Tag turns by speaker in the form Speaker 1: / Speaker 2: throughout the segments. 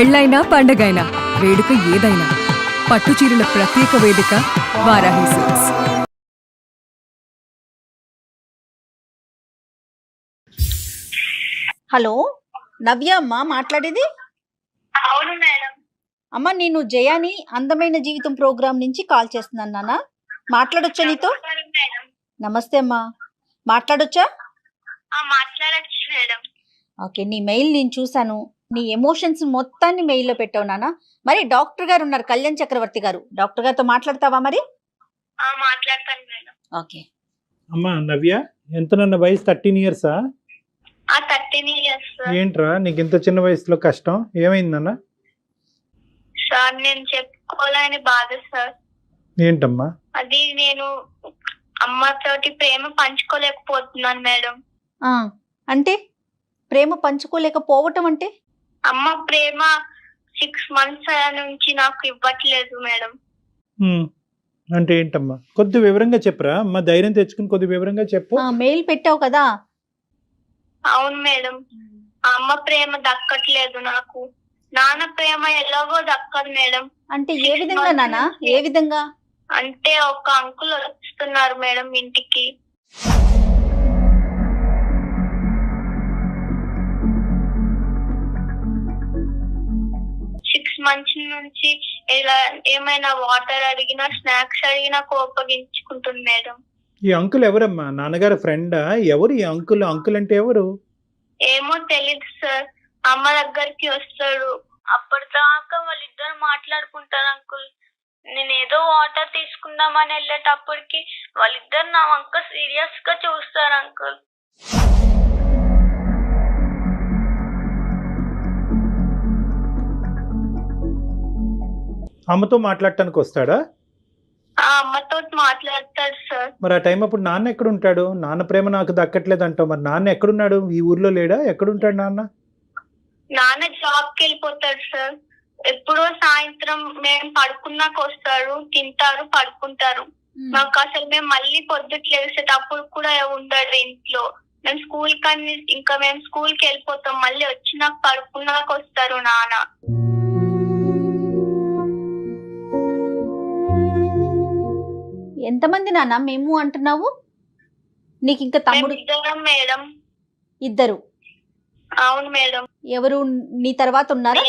Speaker 1: పెళ్ళైనా పండగైనా వేడుక ఏదైనా పట్టు చీరల ప్రత్యేక వేదిక వారాహి సిల్క్స్.
Speaker 2: హలో, నవ్య అమ్మ మాట్లాడేది?
Speaker 3: అవును మేడం.
Speaker 2: అమ్మ, నేను జయాని అందమైన జీవితం ప్రోగ్రాం నుంచి కాల్ చేస్తున్నాను నాన్న. మాట్లాడొచ్చా నీతో?
Speaker 3: నమస్కారం మేడం.
Speaker 2: నమస్తే అమ్మా, మాట్లాడొచ్చా?
Speaker 3: మాట్లాడచ్చు మేడం.
Speaker 2: ఓకే, నీ మెయిల్ నేను చూశాను. నీ ఎమోషన్స్ మొత్తాన్ని మెయిల్లో పెట్టావు నాన్న. మరి డాక్టర్ గారు ఉన్నారు, కళ్యాణ్ చక్రవర్తి గారు. డాక్టర్ గారితో మాట్లాడతావా మరి?
Speaker 3: మాట్లాడతాను మేడం.
Speaker 2: ఓకే
Speaker 4: అమ్మా నవ్య, ఎంత నన్న వయసు 13 ఇయర్సా?
Speaker 3: 13 ఇయర్స్
Speaker 4: ఏంట్రా నీకు ఇంత చిన్న వయసులో కష్టం ఏమైందన్న?
Speaker 3: సార్, నేను చెప్పుకోలేని బాధ సార్.
Speaker 4: ఏంటమ్మా?
Speaker 3: అది నేను అమ్మతోటి ప్రేమ పంచుకోలేకపోతున్నాను మేడం.
Speaker 2: ఆ, అంటే ప్రేమ పంచుకోలేకపోవటం అంటే?
Speaker 3: అమ్మ ప్రేమ 6 months నుంచి నాకు ఇవ్వట్లేదు మేడం.
Speaker 4: ఉమ్, అంటే ఏంటమ్మా? కొద్ది వివరంగా చెప్పురా అమ్మా, ధైర్యం తెచ్చుకుని కొద్ది వివరంగా చెప్పు.
Speaker 2: మెయిల్ పెట్టావు కదా.
Speaker 3: అవును మేడం, అమ్మ ప్రేమ దక్కట్లేదు నాకు. నాన్న ప్రేమ ఎలాగో దక్కదు మేడం.
Speaker 2: అంటే ఏ విధంగా నాన్న, ఏ విధంగా?
Speaker 3: అంటే ఒక అంకుల్ వస్తున్నారు మేడం ఇంటికి. సిక్స్ మంత్స్ నుంచి ఇలా ఏమైనా వాటర్ అడిగినా స్నాక్స్ అడిగినా కోపగించుకుంటుంది మేడం.
Speaker 4: ఈ అంకుల్ ఎవరమ్మా? నాన్నగారి ఫ్రెండా? ఎవరు ఈ అంకుల్? అంకుల్ అంటే ఎవరు?
Speaker 3: ఏమో తెలీదు సార్. అమ్మ దగ్గరికి వస్తాడు. అప్పటిదాకా వాళ్ళిద్దరు మాట్లాడుకుంటారు అంకుల్. నేను ఏదో వాటర్ తీసుకుందామని వెళ్ళేటప్పటికి వాళ్ళిద్దరు నా వంక సీరియస్ గా చూస్తారు అంకుల్.
Speaker 4: అమ్మతో మాట్లాడటానికి వస్తాడా?
Speaker 3: ఆ అమ్మతో మాట్లాడతాడు సార్.
Speaker 4: మరి ఆ టైం అప్పుడు నాన్న ఎక్కడ ఉంటాడు? నాన్న ప్రేమ నాకు దక్కట్లేదు అంటావు, మరి నాన్న ఎక్కడున్నాడు? ఈ ఊర్లో లేడా? ఎక్కడుంటాడు నాన్న?
Speaker 3: నాన్న జాబ్ కి వెళ్ళిపోతాడు సార్. ఎప్పుడో సాయంత్రం మేము పడుకున్నాక వస్తారు, తింటారు, పడుకుంటారు. మాకు అసలు మేము మళ్ళీ పొద్దుట్లు లేసేటప్పుడు కూడా ఉండడు ఇంట్లో. మేము స్కూల్ కానీ ఇంకా మేము స్కూల్ కి వెళ్ళిపోతాం. మళ్ళీ వచ్చినాక పడుకున్నాక వస్తారు నాన్న.
Speaker 2: ఎంతమంది నాన్న మేము అంటున్నావు? నీకు ఇంకా తమ్ముడు?
Speaker 3: ఇద్దరం మేడం.
Speaker 2: ఇద్దరు?
Speaker 3: అవును మేడం.
Speaker 2: ఎవరు నీ తర్వాత ఉన్నారా?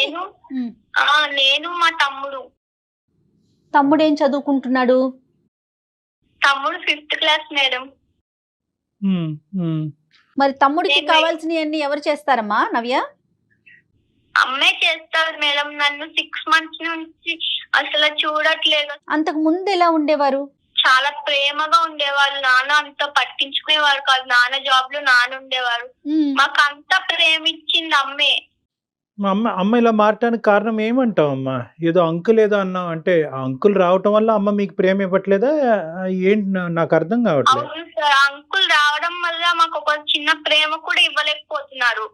Speaker 3: నేను మా తమ్ముడు.
Speaker 2: తమ్ముడు ఏం చదువుకుంటున్నాడు?
Speaker 3: తమ్ముడు 5th క్లాస్ మేడం.
Speaker 2: మరి తమ్ముడికి కావాల్సినవన్నీ ఎవరు చేస్తారమ్మా నవ్య?
Speaker 3: అమ్మే చేస్తారు మేడం. నన్ను 6 months నుంచి అసలు చూడట్లేదు.
Speaker 2: అంతకు ముందు ఎలా ఉండేవారు?
Speaker 3: చాలా ప్రేమగా ఉండేవాళ్ళు. నాన్న అంత పట్టించుకునేవారు కాదు. నాన్న జాబ్ లో నాన్న ఉండేవారు. మాకు అంత ప్రేమ ఇచ్చింది అమ్మే.
Speaker 4: మా అమ్మ ఇలా మారటానికి కారణం ఏమంటావు అమ్మా? ఏదో అంకుల్ ఏదో అన్నావు, అంటే ఆ అంకుల్ రావటం వల్ల అమ్మ మీకు ప్రేమ ఇవ్వట్లేదా? ఏంటి నాకు అర్థం కావట్లేదు.
Speaker 3: అవును సార్, అంకుల్ రావడం వల్ల మాకు ఒక చిన్న ప్రేమ కూడా ఇవ్వలేకపోతున్నారు.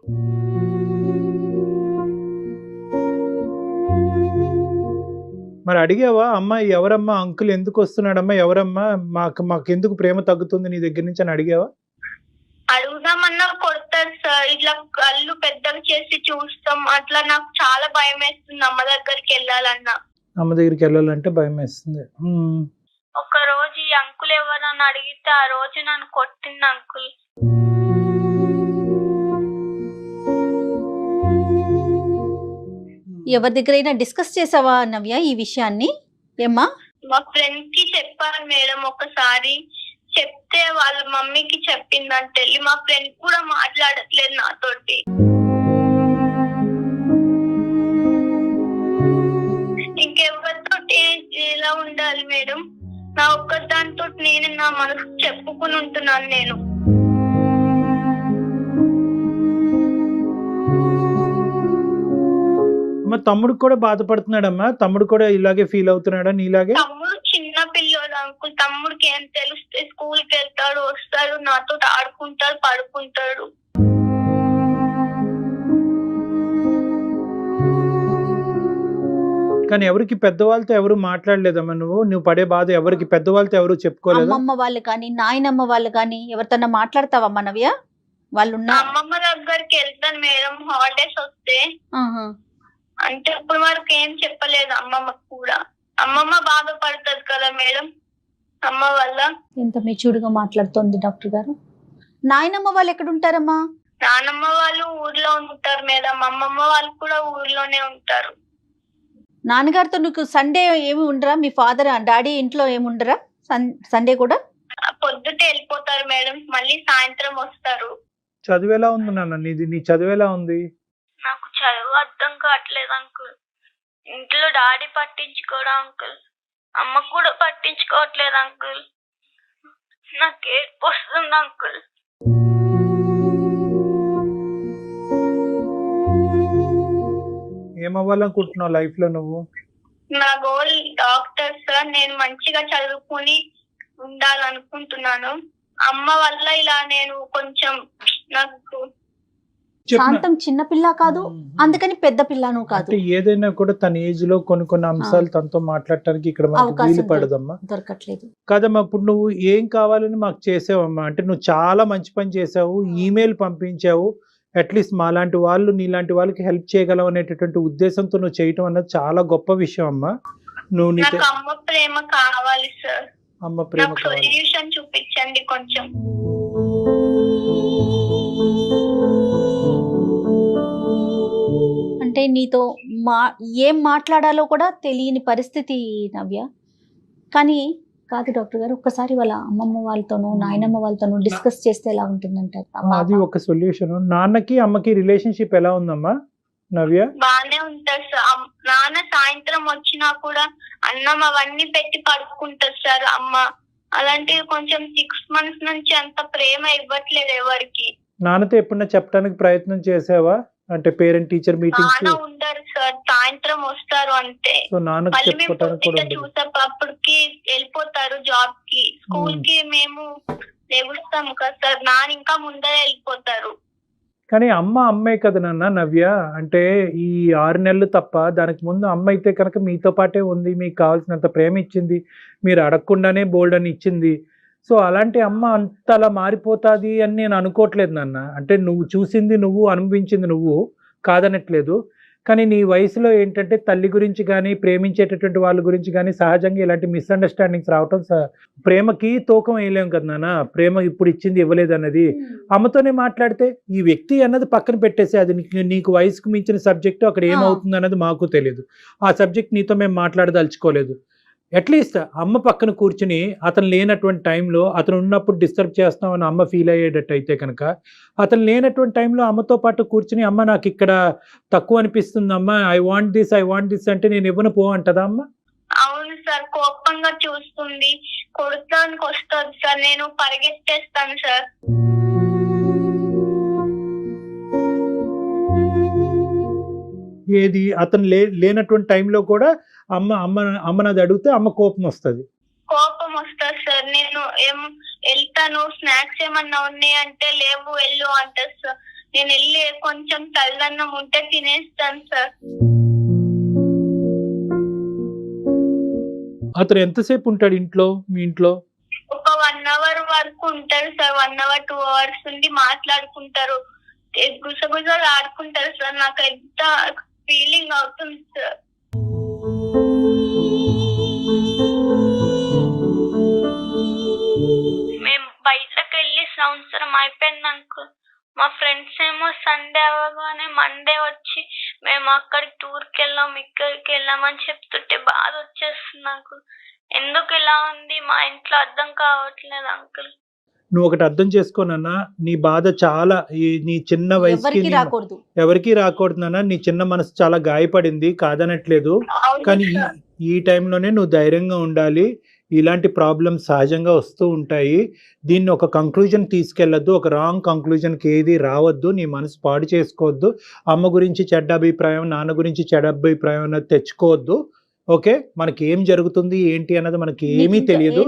Speaker 4: మరి అడిగావా అమ్మ, ఎవరమ్మా అంకుల్, ఎందుకు వస్తున్నాడమ్మా, ఎవరమ్మా, మాకు ఎందుకు ప్రేమ తగ్గుతుంది నీ దగ్గర నుంచి అని అడిగావా?
Speaker 3: అడుగుదామన్నా కొడతారు సార్. ఇట్లా కళ్ళు పెద్దగా చేసి చూస్తాం. అట్లా నాకు చాలా భయం వేస్తుంది అమ్మ దగ్గరికి వెళ్ళాలన్నా.
Speaker 4: అమ్మ దగ్గరికి వెళ్ళాలంటే భయం వేస్తుంది.
Speaker 3: ఒక రోజు ఈ అంకుల్ ఎవరని అడిగితే ఆ రోజు నన్ను కొట్టింది అంకుల్.
Speaker 2: ఎవరి దగ్గరైనా డిస్కస్ చేసావా నవ్య ఈ విషయాన్ని? ఏమ్మా?
Speaker 3: మా ఫ్రెండ్ కి చెప్పాను మేడం ఒకసారి. చెప్తే వాళ్ళ మమ్మీకి చెప్పిందంటే మా ఫ్రెండ్ కూడా మాట్లాడట్లేదు నాతోటి. ఇంకెవరితో ఎలా ఉండాలి మేడం? నా ఒక్కదానితో నేను నా మనసు చెప్పుకుని ఉంటున్నాను నేను.
Speaker 4: అమ్మ తమ్ముడు కూడా బాధపడుతున్నాడమ్మా? తమ్ముడు కూడా ఇలాగే ఫీల్ అవుతున్నాడా నీలాగే?
Speaker 3: తమ్ముడు చిన్న పిల్లోడు అంకుల్. తమ్ముడికి ఏం తెలుస్తే? స్కూల్ కి వెళ్తాడు, వస్తాడు, నాతో ఆడుకుంటాడు, పడుకుంటాడు.
Speaker 4: కానీ ఎవరికి పెద్దవాళ్ళతో ఎవరు మాట్లాడలేదమ్మా? నువ్వు పడే బాధ ఎవరికి పెద్దవాళ్ళతో ఎవరు చెప్పుకోలేదు?
Speaker 2: అమ్మమ్మ వాళ్ళు కానీ నాయనమ్మ వాళ్ళు కానీ ఎవరితోన్నా మాట్లాడతావమ్మా నవ్య? వాళ్ళు
Speaker 3: అమ్మమ్మ దగ్గరికి వెళ్తాను మేడం హాలిడేస్ వస్తే. అంటే ఇప్పుడు వరకు ఏం చెప్పలేదు అమ్మమ్మకు కూడా. అమ్మమ్మ బాధపడుతుంది కదా మేడం అమ్మ వల్ల.
Speaker 2: ఎంత మెచ్యూర్డ్ గా మాట్లాడుతోంది డాక్టర్ గారు. నాయనమ్మ వాళ్ళు ఎక్కడ ఉంటారమ్మా?
Speaker 3: నానమ్మ వాళ్ళు ఊర్లో ఉంటారు మేడం, అమ్మమ్మ వాళ్ళు కూడా ఊర్లోనే ఉంటారు.
Speaker 2: నాన్నగారితో నీకు సండే ఏమి ఉండరా? మీ ఫాదర్ డాడీ ఇంట్లో ఏమి ఉండరా సండే కూడా?
Speaker 3: పొద్దుటే వెళ్ళిపోతారు మేడం, మళ్ళీ సాయంత్రం వస్తారు.
Speaker 4: చదువు ఎలా ఉంది నాన్న నీది? నీ చదువు ఎలా ఉంది?
Speaker 3: నాకు చదువు అర్థం కావట్లేదు అంకుల్. ఇంట్లో డాడీ పట్టించుకోవడం అంకుల్, అమ్మ కూడా పట్టించుకోవట్లేదు అంకుల్. నాకు ఏడుపు వస్తుంది అంకుల్.
Speaker 4: ఏమవ్వాలనుకుంటున్నావు లైఫ్ లో నువ్వు?
Speaker 3: నా గోల్ డాక్టర్ సార్. నేను మంచిగా చదువుకుని ఉండాలనుకుంటున్నాను. అమ్మ వల్ల ఇలా నేను కొంచెం నాకు
Speaker 2: శాంతం చిన్న పిల్ల కాదు, అందుకని పెద్ద పిల్లను కాదు.
Speaker 4: అంటే ఏదైనా కూడా తన ఏజ్ లో కొన్ని అంశాలు తనతో మాట్లాడటానికి ఇక్కడ మనకి వీలు పడదమ్మా.
Speaker 2: దొరకట్లేదు
Speaker 4: కాదమ్మా, ఇప్పుడు నువ్వు ఏం కావాలని మాకు చేసావమ్మా? అంటే నువ్వు చాలా మంచి పని చేసావు, ఈమెయిల్ పంపించావు, అట్లీస్ట్ మాలాంటి వాళ్ళు నీలాంటి వాళ్ళకి హెల్ప్ చేయగలవు అనేటటువంటి ఉద్దేశంతో నువ్వు చేయటం అన్నది చాలా గొప్ప విషయం అమ్మా. నువ్వు
Speaker 3: నాకు అమ్మ ప్రేమ కావాలి సార్.
Speaker 4: అమ్మ ప్రేమ
Speaker 3: నాకు
Speaker 4: కావాలి.
Speaker 3: సొల్యూషన్ చూపించండి కొంచెం.
Speaker 2: అంటే నీతో ఏం మాట్లాడాలో కూడా తెలియని పరిస్థితి నవ్య. కానీ కాదు డాక్టర్ గారు, ఒక్కసారి వాళ్ళ అమ్మమ్మ వాళ్ళతోనూ నాయనమ్మ వాళ్ళతోనూ డిస్కస్ చేస్తే ఎలా ఉంటుందంటే
Speaker 4: అది ఒక సొల్యూషన్. నాన్నకి అమ్మకి రిలేషన్షిప్ ఎలా ఉందమ్మా నవ్య?
Speaker 3: బానే ఉంటారు సార్. నాన్న సాయంత్రం వచ్చినా కూడా అన్నం అవన్నీ పెట్టి పడుకుంటారు సార్ అమ్మ. అలాంటివి కొంచెం 6 months నుంచి అంత ప్రేమ ఇవ్వట్లేదు ఎవరికి.
Speaker 4: నాన్నతో ఎప్పుడన్నా చెప్పడానికి ప్రయత్నం చేసావా? అంటే పేరెంట్ టీచర్ మీటింగ్స్
Speaker 3: నాన్న ఉండరు సార్, సాయంత్రం వస్తారు అంతే.
Speaker 4: సో నాన్నకి
Speaker 3: మళ్ళీ మేము
Speaker 4: చెప్పుకోవడానికి కూడా ఉండదు.
Speaker 3: చూసేటప్పటికి వెళ్ళిపోతారు జాబ్ కి. స్కూల్ కి మేము లెగుస్తాము కదా సార్, నాన్న ఇంకా ముందరే వెళ్ళిపోతారు.
Speaker 4: కానీ అమ్మే కదా నాన్న నవ్య. అంటే ఈ 6 నెలలు తప్ప దానికి ముందు అమ్మ అయితే కనుక మీతో పాటే ఉంది, మీకు కావాల్సినంత ప్రేమ ఇచ్చింది, మీరు అడగకుండానే బోల్డ్ అని ఇచ్చింది. సో అలాంటి అమ్మ అంత అలా మారిపోతుంది అని నేను అనుకోవట్లేదు నాన్న. అంటే నువ్వు చూసింది నువ్వు, అనుభవించింది నువ్వు, కాదనట్లేదు. కానీ నీ వయసులో ఏంటంటే తల్లి గురించి కానీ ప్రేమించేటటువంటి వాళ్ళ గురించి కానీ సహజంగా ఇలాంటి మిస్అండర్స్టాండింగ్స్ రావటం ప్రేమకి తూకం వేయలేం కదా నాన్న. ప్రేమ ఇప్పుడు ఇచ్చింది ఇవ్వలేదు అన్నది అమ్మతోనే మాట్లాడితే ఈ వ్యక్తి అన్నది పక్కన పెట్టేసి, అది నీకు వయసుకు మించిన సబ్జెక్టు, అక్కడ ఏమవుతుంది అన్నది మాకు తెలియదు. ఆ సబ్జెక్ట్ నీతో మేము మాట్లాడదలుచుకోలేదు. అట్లీస్ట్ అమ్మ పక్కన కూర్చుని అతను లేనటువంటి టైంలో, అతను ఉన్నప్పుడు డిస్టర్బ్ చేస్తామని అమ్మ ఫీల్ అయ్యేటట్టు అయితే కనుక, అతను లేనటువంటి టైంలో అమ్మతో పాటు కూర్చుని అమ్మ నాకు ఇక్కడ తక్కువ అనిపిస్తుంది అమ్మ, ఐ వాంట్ దిస్ అంటే నేను ఇవ్వను పో అంటదా అమ్మ?
Speaker 3: అవును సార్, కోపంగా చూస్తుంది, కొడతానికి వస్తుంది సార్, నేను పరిగెత్తేస్తాను సార్.
Speaker 4: ఏది అతను లేనటువంటి టైంలో కూడా అమ్మనది అడిగితే అమ్మ కోపం వస్తుంది.
Speaker 3: కోపం వస్తుంది సార్. నేను వెళ్తాను, స్నాక్స్ ఏమన్నా ఉన్నాయి అంటే లేవు వెళ్ళు అంటారు సార్. నేను వెళ్ళి కొంచెం చల్లన్నం ఉంటే తినేస్తాను సార్.
Speaker 4: అతను ఎంతసేపు ఉంటాడు ఇంట్లో, మీ ఇంట్లో?
Speaker 3: ఒక 1 hour వరకు ఉంటారు సార్. 1 hour 2 hours ఉండి మాట్లాడుకుంటారు, గుసగుసలు ఆడుకుంటారు సార్. నాకు ఎంత ఫీలింగ్ అవుతుంది సార్. మేము బయటకు వెళ్ళి సంవత్సరం అయిపోయింది అంకుల్. మా ఫ్రెండ్స్ ఏమో సండే అవ్వగానే మండే వచ్చి మేము అక్కడికి టూర్కి వెళ్ళాం, ఇక్కడికి వెళ్ళామని చెప్తుంటే బాధ వచ్చేస్తుంది నాకు. ఎందుకు ఇలా ఉంది మా ఇంట్లో అర్థం కావట్లేదు అంకుల్.
Speaker 4: నువ్వు ఒకటి అర్థం చేసుకోనన్నా, నీ బాధ చాలా నీ చిన్న వయసుకి ఎవరికి రాకూడదు నాన్న. నీ చిన్న మనసు చాలా గాయపడింది, కాదనట్లేదు. కానీ ఈ టైంలోనే నువ్వు ధైర్యంగా ఉండాలి. ఇలాంటి ప్రాబ్లమ్స్ సహజంగా వస్తూ ఉంటాయి. దీన్ని ఒక కంక్లూజన్ తీసుకెళ్ళొద్దు, ఒక రాంగ్ కంక్లూజన్కి ఏది రావద్దు. నీ మనసు పాడు చేసుకోవద్దు. అమ్మ గురించి చెడ్డ అభిప్రాయం, నాన్న గురించి చెడ్డ అభిప్రాయం అన్నది తెచ్చుకోవద్దు. ఓకే, మనకి ఏం జరుగుతుంది ఏంటి అన్నది మనకి ఏమీ తెలియదు.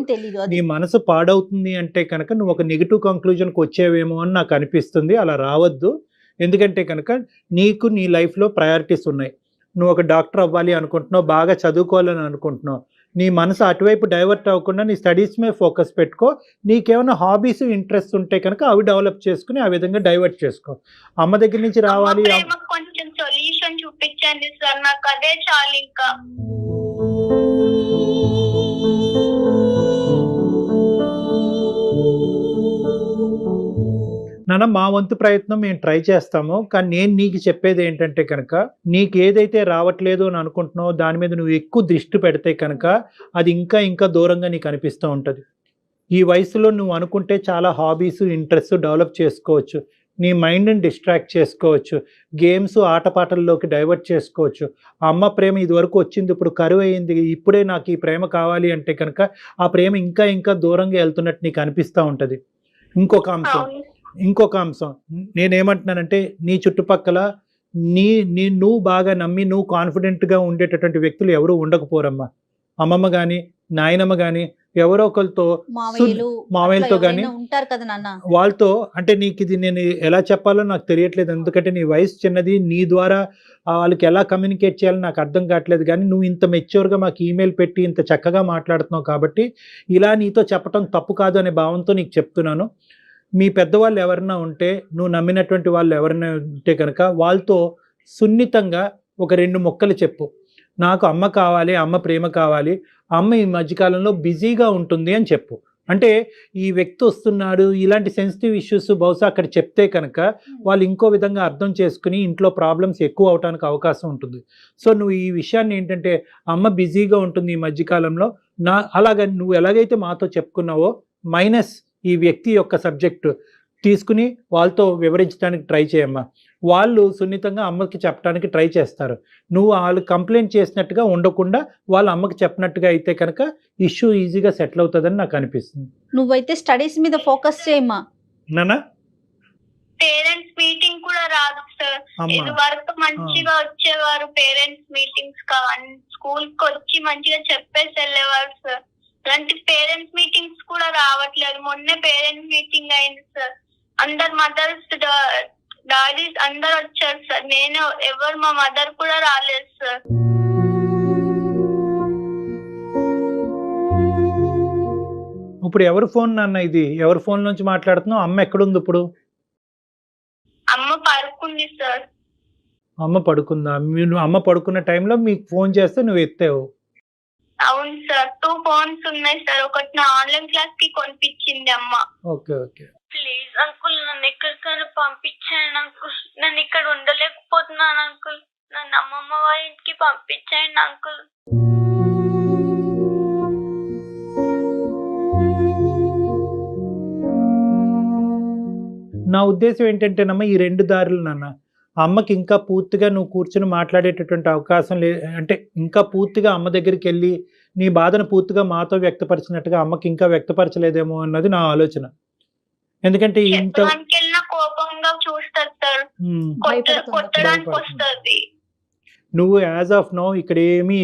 Speaker 4: నీ మనసు పాడవుతుంది అంటే కనుక నువ్వు ఒక నెగిటివ్ కంక్లూజన్కి వచ్చేవేమో అని నాకు అనిపిస్తుంది. అలా రావద్దు. ఎందుకంటే కనుక నీకు నీ లైఫ్లో ప్రయారిటీస్ ఉన్నాయి. నువ్వు ఒక డాక్టర్ అవ్వాలి అనుకుంటున్నావు, బాగా చదువుకోవాలని అనుకుంటున్నావు. నీ మనసు అటువైపు డైవర్ట్ అవ్వకుండా నీ స్టడీస్ మీద ఫోకస్ పెట్టుకో. నీకేమైనా హాబీస్ ఇంట్రెస్ట్ ఉంటే కనుక అవి డెవలప్ చేసుకుని ఆ విధంగా డైవర్ట్ చేసుకో. అమ్మ దగ్గర నుంచి రావాలి.
Speaker 3: ప్రేమకు కొంచెం సొల్యూషన్ చూపించండి సార్, నాకు అదే చాలు ఇంకా.
Speaker 4: నాన్న, మా వంతు ప్రయత్నం మేము ట్రై చేస్తాము. కానీ నేను నీకు చెప్పేది ఏంటంటే కనుక, నీకు ఏదైతే రావట్లేదు అని అనుకుంటున్నావో దాని మీద నువ్వు ఎక్కువ దృష్టి పెడితే కనుక అది ఇంకా ఇంకా దూరంగా నీకు అనిపిస్తూ ఉంటుంది. ఈ వయసులో నువ్వు అనుకుంటే చాలా హాబీస్ ఇంట్రెస్ట్ డెవలప్ చేసుకోవచ్చు. నీ మైండ్ని డిస్ట్రాక్ట్ చేసుకోవచ్చు. గేమ్స్ ఆటపాటల్లోకి డైవర్ట్ చేసుకోవచ్చు. అమ్మ ప్రేమ ఇదివరకు వచ్చింది, ఇప్పుడు కరువు అయింది, ఇప్పుడే నాకు ఈ ప్రేమ కావాలి అంటే కనుక ఆ ప్రేమ ఇంకా ఇంకా దూరంగా వెళ్తున్నట్టు నీకు అనిపిస్తూ ఉంటుంది. ఇంకొక అంశం నేనేమంటున్నానంటే, నీ చుట్టుపక్కల నువ్వు బాగా నమ్మి నువ్వు కాన్ఫిడెంట్గా ఉండేటటువంటి వ్యక్తులు ఎవరు ఉండకపోరమ్మా. అమ్మమ్మ కానీ నాయనమ్మ కానీ ఎవరో ఒకరితో, మావయ్యలతో కానీ
Speaker 2: ఉంటారు కదా నాన్న,
Speaker 4: వాళ్ళతో. అంటే నీకు ఇది నేను ఎలా చెప్పాలో నాకు తెలియట్లేదు, ఎందుకంటే నీ వయసు చిన్నది, నీ ద్వారా వాళ్ళకి ఎలా కమ్యూనికేట్ చేయాలో నాకు అర్థం కావట్లేదు. కానీ నువ్వు ఇంత మెచ్యూర్గా మాకు ఈమెయిల్ పెట్టి ఇంత చక్కగా మాట్లాడుతున్నావు కాబట్టి ఇలా నీతో చెప్పటం తప్పు కాదు అనే భావంతో నీకు చెప్తున్నాను. మీ పెద్దవాళ్ళు ఎవరైనా ఉంటే, నువ్వు నమ్మినటువంటి వాళ్ళు ఎవరైనా ఉంటే కనుక వాళ్ళతో సున్నితంగా ఒక 2 ముక్కలు చెప్పు. నాకు అమ్మ కావాలి, అమ్మ ప్రేమ కావాలి, అమ్మ ఈ మధ్యకాలంలో బిజీగా ఉంటుంది అని చెప్పు. అంటే ఈ వ్యక్తి వస్తున్నాడు, ఇలాంటి సెన్సిటివ్ ఇష్యూస్ బహుశా అక్కడ చెప్తే కనుక వాళ్ళు ఇంకో విధంగా అర్థం చేసుకుని ఇంట్లో ప్రాబ్లమ్స్ ఎక్కువ అవడానికి అవకాశం ఉంటుంది. సో నువ్వు ఈ విషయాన్ని ఏంటంటే, అమ్మ బిజీగా ఉంటుంది ఈ మధ్యకాలంలో, అలాగ నువ్వు ఎలాగైతే మాతో చెప్పుకున్నావో మైనస్ ఈ వ్యక్తి యొక్క సబ్జెక్టు తీసుకుని వాళ్ళతో వివరించడానికి ట్రై చేయమ్మా. వాళ్ళు సున్నితంగా అమ్మకి చెప్పడానికి ట్రై చేస్తారు. నువ్వు వాళ్ళు కంప్లైంట్ చేసినట్టుగా ఉండకుండా వాళ్ళ అమ్మకి చెప్పినట్టుగా అయితే కనుక ఇష్యూ ఈజీగా సెటిల్ అవుతుందని నాకు అనిపిస్తుంది.
Speaker 2: నువ్వైతే స్టడీస్ మీద ఫోకస్ చేయమ్మా.
Speaker 4: నానా,
Speaker 3: పేరెంట్స్ మీటింగ్ కూడా రాదు సార్. ఇది వరకు మంచిగా వచ్చేవారు పేరెంట్స్ మీటింగ్స్ స్కూల్ కి వచ్చి మంచిగా చెప్పేసి వెళ్ళేవారు సార్. అలాంటి పేరెంట్స్ మీటింగ్స్ కూడా రావట్లేదు. మొన్నే పేరెంట్స్ మీటింగ్ అయింది సార్. అందరు మదర్స్ డాడీస్ అందరు వచ్చారు సార్. నేను ఎవరు మా మదర్ కూడా రాలేదు సార్.
Speaker 4: ఇప్పుడు ఎవరు ఫోన్ నాన్న? ఇది ఎవరి ఫోన్ నుంచి మాట్లాడుతున్నావు? అమ్మ ఎక్కడుంది ఇప్పుడు?
Speaker 3: అమ్మ పడుకుంది సార్.
Speaker 4: అమ్మ పడుకుందా? అమ్మ పడుకున్న టైంలో మీకు ఫోన్ చేస్తే నువ్వు ఎత్తావు?
Speaker 3: అవును సార్, 2 ఫోన్స్ ఉన్నాయి సార్. ఒకటి నా ఆన్లైన్ క్లాస్ కి కొనిపించింది అమ్మ.
Speaker 4: Okay okay.
Speaker 3: ప్లీజ్ అంకుల్, నన్ను ఎక్కడికైనా పంపించండి అంకుల్. నేను ఇక్కడ ఉండలేకపోతున్నాను అంకుల్. నన్ను అమ్మమ్మ వాళ్ళ ఇంటికి పంపించండి అంకుల్.
Speaker 4: నా ఉద్దేశం ఏంటంటేనమ్మా, ఈ 2 దారులు నాన్న. అమ్మకి ఇంకా పూర్తిగా నువ్వు కూర్చొని మాట్లాడేటటువంటి అవకాశం అంటే ఇంకా పూర్తిగా అమ్మ దగ్గరికి వెళ్ళి నీ బాధను పూర్తిగా మాతో వ్యక్తపరిచినట్టుగా అమ్మకి ఇంకా వ్యక్తపరచలేదేమో అన్నది నా ఆలోచన. ఎందుకంటే ఇంత
Speaker 3: కోపంగా చూస్తారు సార్, కొట్టడానికి వస్తుంది.
Speaker 4: నువ్వు యాజ్ ఆఫ్ నో ఇక్కడ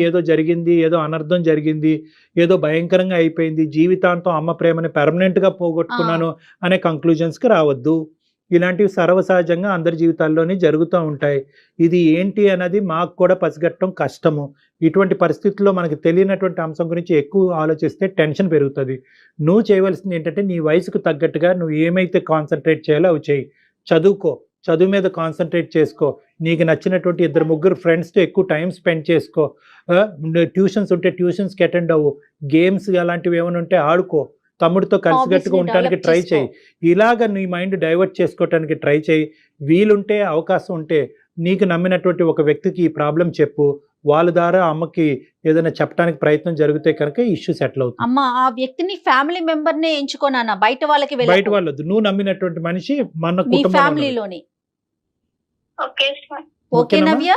Speaker 4: ఏదో జరిగింది, ఏదో అనర్థం జరిగింది, ఏదో భయంకరంగా అయిపోయింది, జీవితాంతం అమ్మ ప్రేమని పెర్మనెంట్గా పోగొట్టుకున్నాను అనే కంక్లూజన్స్కి రావద్దు. ఇలాంటివి సర్వసహజంగా అందరి జీవితాల్లోనే జరుగుతూ ఉంటాయి. ఇది ఏంటి అన్నది మాకు కూడా పసిగట్టడం కష్టము. ఇటువంటి పరిస్థితుల్లో మనకు తెలియనటువంటి అంశం గురించి ఎక్కువ ఆలోచిస్తే టెన్షన్ పెరుగుతుంది. నువ్వు చేయవలసింది ఏంటంటే, నీ వయసుకు తగ్గట్టుగా నువ్వు ఏమైతే కాన్సన్ట్రేట్ చేయాలో అవి చేయి. చదువుకో, చదువు మీద కాన్సన్ట్రేట్ చేసుకో. నీకు నచ్చినటువంటి 2-3 ఫ్రెండ్స్తో ఎక్కువ టైం స్పెండ్ చేసుకో. ట్యూషన్స్ ఉంటే ట్యూషన్స్కి అటెండ్ అవ్వు. గేమ్స్ అలాంటివి ఏమైనా ఉంటే ఆడుకో. తమ్ముడితో కలిసికట్టుగా ఉండటానికి ట్రై చేయి. ఇలాగ నీ మైండ్ డైవర్ట్ చేసుకోవటానికి ట్రై చేయి. వీలుంటే, అవకాశం ఉంటే నీకు నమ్మినటువంటి ఒక వ్యక్తికి ఈ ప్రాబ్లం చెప్పు. వాళ్ళ ద్వారా అమ్మకి ఏదైనా చెప్పడానికి ప్రయత్నం జరిగితే కనుక ఇష్యూ సెటిల్ అవుతుంది.
Speaker 2: అమ్మ, ఆ వ్యక్తిని ఫ్యామిలీ మెంబర్ నే ఎంచుకోనా, బయట వాళ్ళకి
Speaker 4: బయట వాళ్ళదు. నువ్వు నమ్మినటువంటి మనిషి మన
Speaker 2: ఫ్యామిలీలోని.
Speaker 3: Okay sir.
Speaker 2: Okay Navya,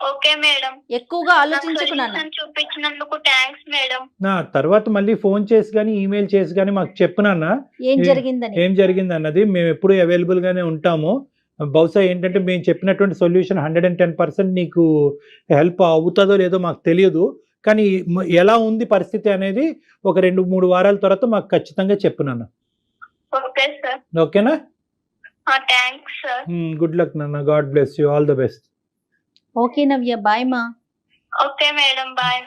Speaker 3: okay madam.
Speaker 2: ఎక్కువగా ఆలోచించుకున్నాను.
Speaker 3: చూపించినందుకు థాంక్స్ మేడం.
Speaker 4: నా తర్వాత మళ్ళీ ఫోన్ చేసి కానీ ఈమెయిల్ చేసి కానీ మాకు చెప్పునన్నా
Speaker 2: ఏం జరిగింది
Speaker 4: అన్నది. మేము ఎప్పుడు అవైలబుల్ గానే ఉంటాము. బహుశా ఏంటంటే మేము చెప్పినటువంటి సొల్యూషన్ 110% నీకు హెల్ప్ అవుతుందో లేదో మాకు తెలియదు. కానీ ఎలా ఉంది పరిస్థితి అనేది ఒక 2-3 వారాల తర్వాత మాకు ఖచ్చితంగా చెప్పునన్నా.
Speaker 3: Okay sir.
Speaker 4: ఓకేనా?
Speaker 3: Thanks sir.
Speaker 4: గుడ్ లక్ నాన్న. God bless you. All the best.
Speaker 2: Okay Navya, bye మా.
Speaker 3: Okay madam, bye.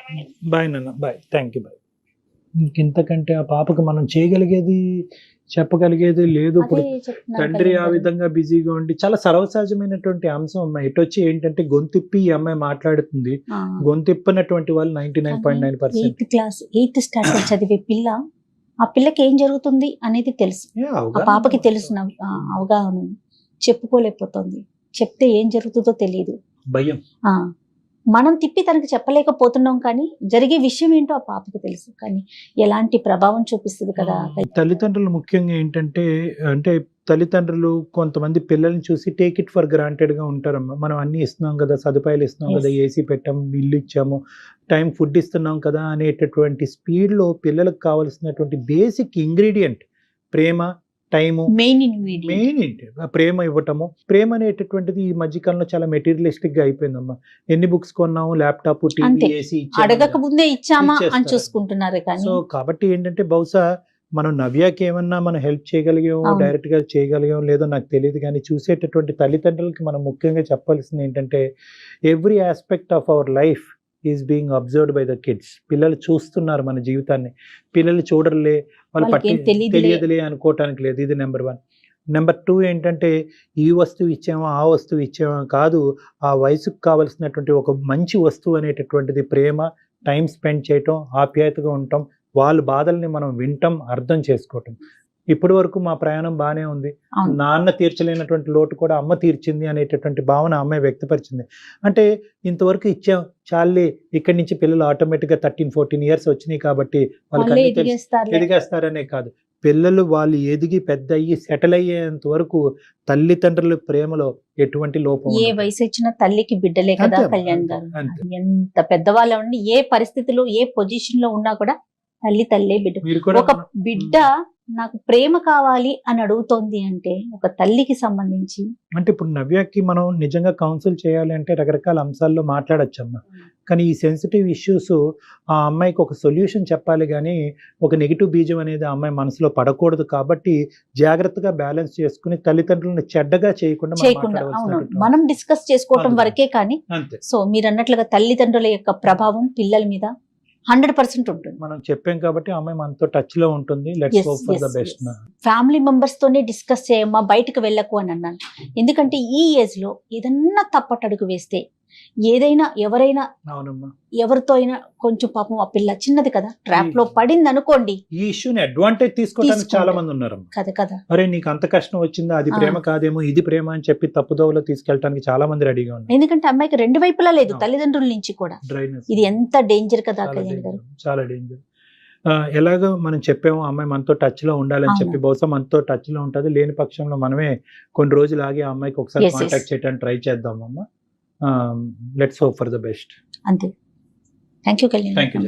Speaker 4: బాయ్ నాన్న, బాయ్, థ్యాంక్ యూ, బాయ్. ఇంకెంతకంటే ఆ పాపకు మనం చేయగలిగేది చెప్పగలిగేది లేదు. ఇప్పుడు
Speaker 2: అదే చెప్తున్నాను
Speaker 4: తండ్రి
Speaker 2: కళ్యాణ్
Speaker 4: ఆ
Speaker 2: గారు.
Speaker 4: విధంగా బిజీగా ఉండి చాలా సర్వసహజమైనటువంటి అంశం అమ్మ. ఎటొచ్చి ఏంటంటే గొంతిప్పి ఈ అమ్మాయి మాట్లాడుతుంది.
Speaker 2: ఆ.
Speaker 4: గొంతిప్పినటువంటి వాళ్ళు 99.9%.
Speaker 2: 8th క్లాస్ 8th స్టాండర్డ్ చదివే పిల్ల, ఆ పిల్లకి ఏం జరుగుతుంది అనేది తెలుసు. ఆ పాపకి తెలుసు అవగాహన ఉంది. చెప్పుకోలేకపోతుంది. చెప్తే ఏం జరుగుతుందో తెలియదు.
Speaker 4: భయం.
Speaker 2: ఆ మనం తిప్పి తనకి చెప్పలేకపోతున్నాం, కానీ జరిగే విషయం ఏంటో ఆ పాపకి తెలుసు. కానీ ఎలాంటి ప్రభావం చూపిస్తుంది కదా.
Speaker 4: తల్లిదండ్రులు ముఖ్యంగా ఏంటంటే, అంటే తల్లిదండ్రులు కొంతమంది పిల్లల్ని చూసి టేక్ ఇట్ ఫర్ గ్రాంటెడ్ గా ఉంటారమ్మా. మనం అన్ని ఇస్తున్నాం కదా, సదుపాయాలు ఇస్తున్నాం కదా, ఏసీ పెట్టాము, ఇల్లు ఇచ్చాము, టైం ఫుడ్ ఇస్తున్నాం కదా అనేటటువంటి స్పీడ్ లో పిల్లలకు కావలసినటువంటి బేసిక్ ఇంగ్రీడియంట్ ప్రేమ, టైము,
Speaker 2: మెయిన్
Speaker 4: ఏంటి ప్రేమ ఇవ్వటము. ప్రేమ అనేటటువంటిది ఈ మధ్యకాలంలో చాలా మెటీరియలిస్టిక్ గా అయిపోయిందమ్మా. ఎన్ని బుక్స్ కొన్నాము, ల్యాప్టాప్,
Speaker 2: అంతే.
Speaker 4: టీవీ, ఏసీ
Speaker 2: అడగక ముందే ఇచ్చామా అని
Speaker 4: ఇచ్చేస్తారు.
Speaker 2: చూసుకుంటున్నారు. కానీ
Speaker 4: సో కాబట్టి ఏంటంటే బహుశా మనం నవ్యాకి ఏమన్నా మనం హెల్ప్ చేయగలిగాము,
Speaker 2: అవును.
Speaker 4: డైరెక్ట్ గా చేయగలిగాము లేదో నాకు తెలియదు, కానీ చూసేటటువంటి తల్లిదండ్రులకి మనం ముఖ్యంగా చెప్పాల్సింది ఏంటంటే every aspect of our life is being observed by the kids. పిల్లలు చూస్తున్నారు మన జీవితాన్ని. పిల్లలు చూడరులే, వాళ్ళు
Speaker 2: వాళ్ళకి ఏం
Speaker 4: తెలియదులే అనుకోవటానికి లేదు. ఇది నెంబర్ 1. నెంబర్ 2 ఏంటంటే ఈ వస్తువు ఇచ్చామా, ఆ వస్తువు ఇచ్చామా కాదు, ఆ వయసుకు కావలసినటువంటి ఒక మంచి వస్తువు అనేటటువంటిది ప్రేమ, టైం స్పెండ్ చేయటం, ఆప్యాయతగా ఉండటం, వాళ్ళ బాధల్ని మనం వింటాం, అర్థం చేసుకోవటం. ఇప్పటి వరకు మా ప్రయాణం బాగానే ఉంది.
Speaker 2: అవును.
Speaker 4: నాన్న తీర్చలేనటువంటి లోటు కూడా అమ్మ తీర్చింది అనేటటువంటి భావన అమ్మాయి వ్యక్తపరిచింది. అంటే ఇంతవరకు ఇచ్చాం చాలే, ఇక్కడి నుంచి పిల్లలు ఆటోమేటిక్గా 13-14 ఇయర్స్ వచ్చినాయి కాబట్టి వాళ్ళకి
Speaker 2: వాళ్ళే
Speaker 4: అన్నీ తెలుసు,
Speaker 2: ఎదిగేస్తారులే.
Speaker 4: ఎదిగేస్తారనే కాదు, పిల్లలు వాళ్ళు ఎదిగి పెద్ద అయ్యి సెటిల్ అయ్యేంత వరకు తల్లిదండ్రుల ప్రేమలో ఎటువంటి లోపం
Speaker 2: ఏ
Speaker 4: ఉండదు.
Speaker 2: వయసు వచ్చిన తల్లికి బిడ్డలే కదా
Speaker 4: అంతే అమ్మా,
Speaker 2: కళ్యాణ్
Speaker 4: అంతే,
Speaker 2: గారు.
Speaker 4: అంతే.
Speaker 2: ఎంత పెద్దవాళ్ళు ఉండి ఏ పరిస్థితిలో ఏ పొజిషన్ లో ఉన్నా కూడా తల్లే బిడ్డ.
Speaker 4: మీరు కూడా
Speaker 2: ఒక బిడ్డ నాకు ప్రేమ కావాలి అని అడుగుతోంది అంటే ఒక తల్లికి సంబంధించి
Speaker 4: అంటే ఇప్పుడు నవ్యకి మనం నిజంగా కౌన్సిల్ చేయాలి అంటే రకరకాల అంశాల్లో మాట్లాడచ్చమ్మా. కానీ ఈ సెన్సిటివ్ ఇష్యూస్ ఆ అమ్మాయికి ఒక సొల్యూషన్ చెప్పాలి, కానీ ఒక నెగిటివ్ బీజం అనేది ఆ అమ్మాయి మనసులో పడకూడదు. కాబట్టి జాగ్రత్తగా బ్యాలెన్స్ చేసుకుని తల్లిదండ్రులను చెడ్డగా చేయకుండా మనం
Speaker 2: అవును
Speaker 4: మాట్లాడవలసినటువంటి
Speaker 2: మనం డిస్కస్ చేసుకోవటం
Speaker 4: అవును.
Speaker 2: వరకే. కానీ
Speaker 4: అంతే.
Speaker 2: సో మీరు అన్నట్లుగా తల్లిదండ్రుల యొక్క ప్రభావం పిల్లల మీద 100% ఉంటుంది.
Speaker 4: మనం చెప్పాం కాబట్టి ఆ అమ్మాయి మనతో టచ్ లో ఉంటుంది. Let's
Speaker 2: Yes,
Speaker 4: hope for the
Speaker 2: yes,
Speaker 4: best.
Speaker 2: yes. Family members తోనే డిస్కస్ చేయమ్మా, బయటకు వెళ్ళకు అని అన్నాను. ఎందుకంటే ఈ ఏజ్ లో ఏదన్నా తప్పటడుగు వేస్తే, ఏదైనా ఎవరైనా
Speaker 4: అవునమ్మా.
Speaker 2: ఎవరితో అయినా కొంచెం పాపం ఆ పిల్ల చిన్నది కదా, ట్రాప్ లో పడింది అనుకోండి
Speaker 4: ఈ ఇష్యూని అడ్వాంటేజ్ తీసుకోవడానికి
Speaker 2: తీసుకుంటారు.
Speaker 4: చాలా మంది ఉన్నారమ్మా.
Speaker 2: కదా.
Speaker 4: అరే నీకు అంత కష్టం వచ్చిందా, అది ప్రేమ కాదేమో, ఇది ప్రేమ అని చెప్పి తప్పుదోవలో తీసుకెళ్ళడానికి చాలా మంది రెడీగా ఉన్నారు.
Speaker 2: ఎందుకంటే అమ్మాయికి 2 వైపులా లేదు,
Speaker 4: అవును.
Speaker 2: తల్లిదండ్రుల నుంచి కూడా.
Speaker 4: డ్రైనెస్
Speaker 2: ఇది ఎంత డేంజర్ కదా
Speaker 4: చాలా
Speaker 2: కళ్యాణ్
Speaker 4: డేంజర్,
Speaker 2: గారు.
Speaker 4: చాలా డేంజర్. ఎలాగో మనం చెప్పాము అమ్మాయి మనతో టచ్ లో ఉండాలని
Speaker 2: అవును.
Speaker 4: చెప్పి, బహుశా మనతో టచ్ లో ఉంటుంది. లేని పక్షంలో మనమే కొన్ని రోజులు ఆగి ఆ అమ్మాయికి ఒకసారి
Speaker 2: Yes, yes.
Speaker 4: కాంటాక్ట్ చేయడానికి ట్రై చేద్దాం అమ్మా. Let's hope for the best.
Speaker 2: అంతే. Thank you Kalyan
Speaker 4: thank you.